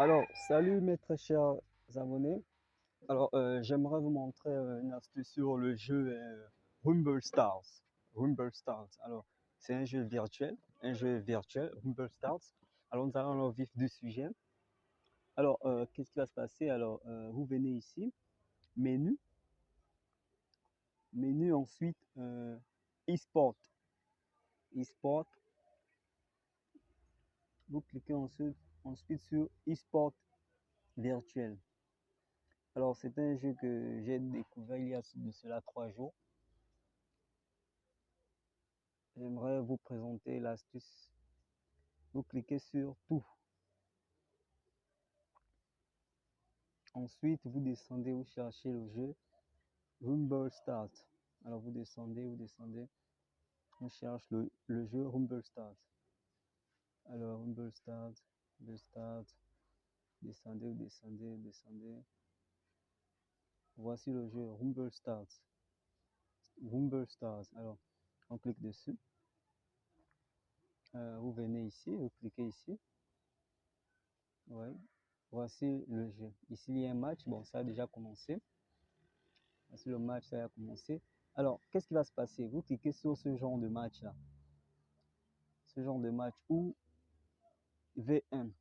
Alors, salut mes très chers abonnés. Alors, j'aimerais vous montrer une astuce sur le jeu Rumble Stars. Rumble Stars. Alors, c'est un jeu virtuel, Rumble Stars. Alors, nous allons au vif du sujet. Alors, qu'est-ce qui va se passer? Alors, vous venez ici, menu, menu ensuite e-sport, e-sport. Vous cliquez ensuite sur e-sport virtuel. Alors, c'est un jeu que j'ai découvert il y a de cela 3 jours. J'aimerais vous présenter l'astuce. Vous cliquez sur tout. Ensuite, vous descendez, vous cherchez le jeu Rumble Start. Alors, vous descendez, on cherche le jeu Rumble Start. Alors, Rumble Start, descendez, descendez. Voici le jeu Rumble Start. Rumble Stars. Alors, on clique dessus. Vous venez ici, vous cliquez ici. Ouais. Voici le jeu. Ici, il y a un match. Bon, ça a déjà commencé. Voici le match, ça a commencé. Alors, qu'est-ce qui va se passer? Vous cliquez sur ce genre de match-là. Ce genre de match où V1,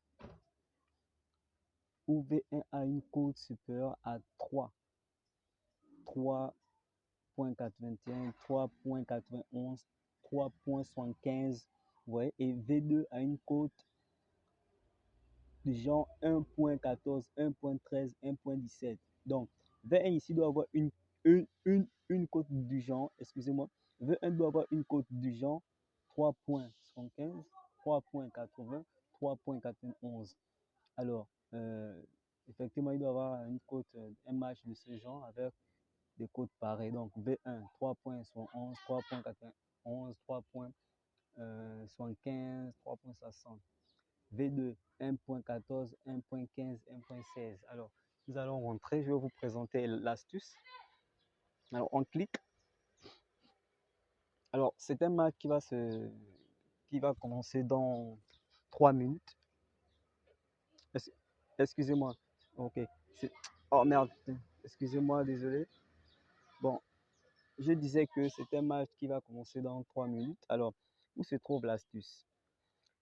où V1 a une cote supérieure à 3, 3.81, 3.91, 3.75, ouais, et V2 a une cote du genre 1.14, 1.13, 1.17. Donc, V1 ici doit avoir une cote du genre, excusez-moi, V1 doit avoir une cote du genre 3.75, 3.80, 3.91. Alors, effectivement, il doit avoir une cote, un match de ce genre avec des cotes pareilles. Donc, V1, 3.71, 3.91, 3.75, 3.60. V2, 1.14, 1.15, 1.16. Alors, nous allons rentrer. Je vais vous présenter l'astuce. Alors, on clique. Alors, c'est un match qui va commencer dans 3 minutes. Excusez-moi. Ok. Oh merde. Excusez-moi, désolé. Bon, je disais que c'est un match qui va commencer dans 3 minutes. Alors, où se trouve l'astuce?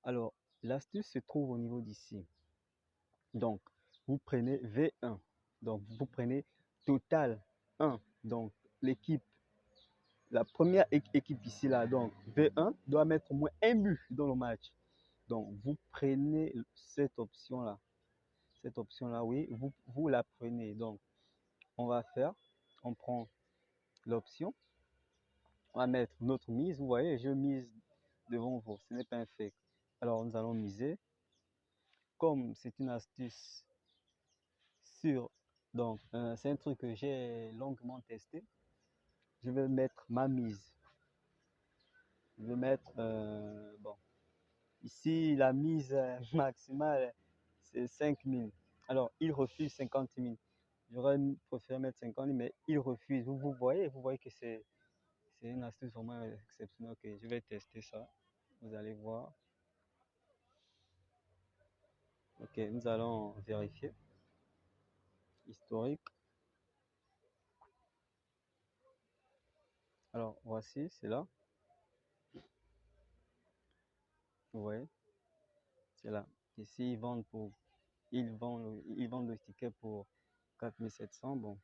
Alors, l'astuce se trouve au niveau d'ici. Donc, vous prenez V1. Donc, vous prenez total 1. Donc, l'équipe, la première équipe ici, là, donc V1 doit mettre au moins un but dans le match. Donc, vous prenez cette option-là. Cette option-là, oui, vous la prenez. Donc, on va faire, on prend l'option, on va mettre notre mise. Vous voyez, je mise devant vous, ce n'est pas un fake. Alors, nous allons miser. Comme c'est une astuce sûre, donc c'est un truc que j'ai longuement testé, je vais mettre ma mise. Je vais mettre, bon, ici la mise maximale c'est 5000. Alors il refuse 50 000. J'aurais préféré mettre 50 000, mais il refuse. Vous voyez que c'est une astuce vraiment exceptionnelle. Ok, je vais tester ça. Vous allez voir. Ok, nous allons vérifier. Historique. Alors voici, c'est là. Vous voyez, c'est là. Ici, ils vendent le ticket pour 4700. Bon,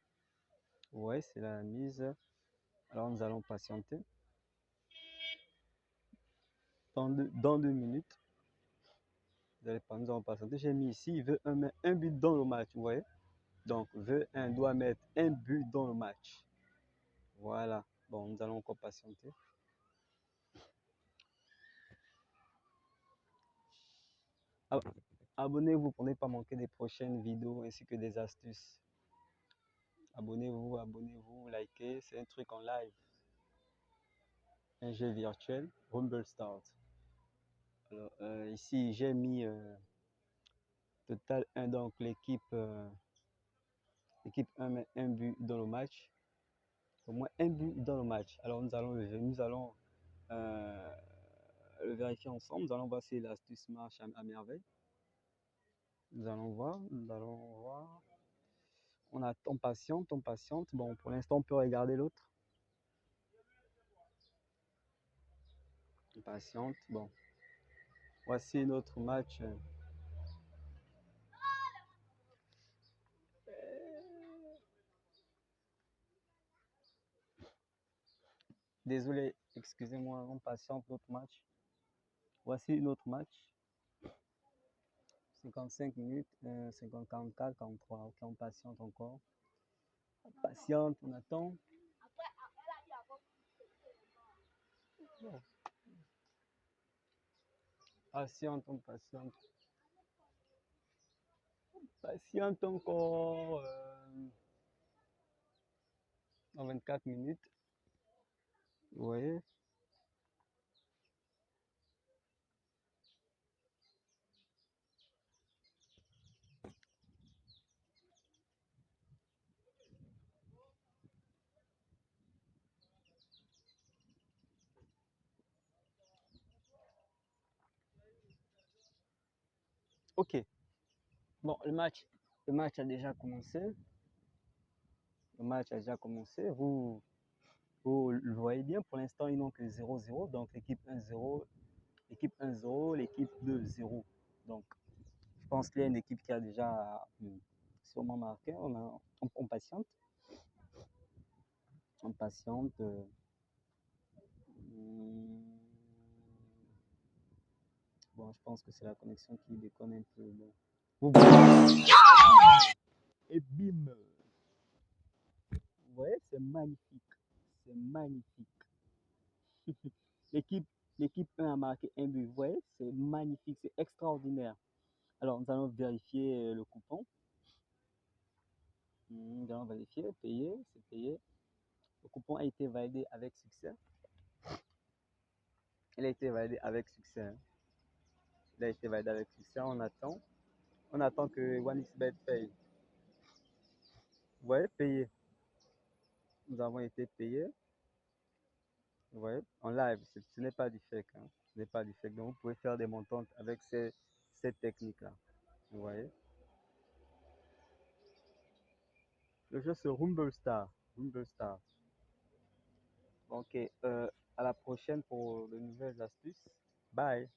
ouais, c'est la mise. Alors, nous allons patienter. Dans 2 minutes, nous allons patienter. J'ai mis ici, il veut un but dans le match. Vous voyez? Donc, V1 doit mettre un but dans le match. Voilà. Bon, nous allons encore patienter. Abonnez-vous pour ne pas manquer des prochaines vidéos ainsi que des astuces. Abonnez-vous, likez. C'est un truc en live. Un jeu virtuel, Rumble Start. Alors, ici, j'ai mis total 1, donc l'équipe 1 met un but dans le match. Au moins un but dans le match. Alors, nous allons euh, le vérifier ensemble. Nous allons voir si l'astuce marche à merveille. Nous allons voir, nous allons voir. On patiente, on patiente. Bon, pour l'instant, on peut regarder l'autre. On patiente. Bon, voici notre match. Désolé, excusez-moi, on patiente notre match. Voici notre match. 55 minutes, 50, 44, 43. Ok, on patiente encore. On patiente, on attend. Patiente, on patiente. Patiente encore. Dans 24 minutes. Vous voyez? Ok. Bon, le match a déjà commencé. Le match a déjà commencé. Vous le voyez bien, pour l'instant, ils n'ont que 0-0. Donc, l'équipe 1-0, l'équipe 1-0, l'équipe 2-0. Donc, je pense qu'il y a une équipe qui a déjà sûrement marqué. On patiente. On patiente. Bon, je pense que c'est la connexion qui déconne un peu. Bon. Vous voyez? Et bim! Vous voyez, c'est magnifique. C'est magnifique. L'équipe, l'équipe 1 a marqué un but. Vous voyez, c'est magnifique, c'est extraordinaire. Alors, nous allons vérifier le coupon. Nous allons vérifier, payer, c'est payé. Le coupon a été validé avec succès. Il a été validé avec succès. Il a été validé avec succès. On attend. On attend que OneXBet paye. Vous voyez, payé. Nous avons été payés. Vous voyez, en live. Ce n'est pas du fake. Hein. Ce n'est pas du fake. Donc, vous pouvez faire des montantes avec cette technique-là. Vous voyez. Le jeu, c'est Rumble Star. Rumble Star. Ok. À la prochaine pour de nouvelles astuces. Bye.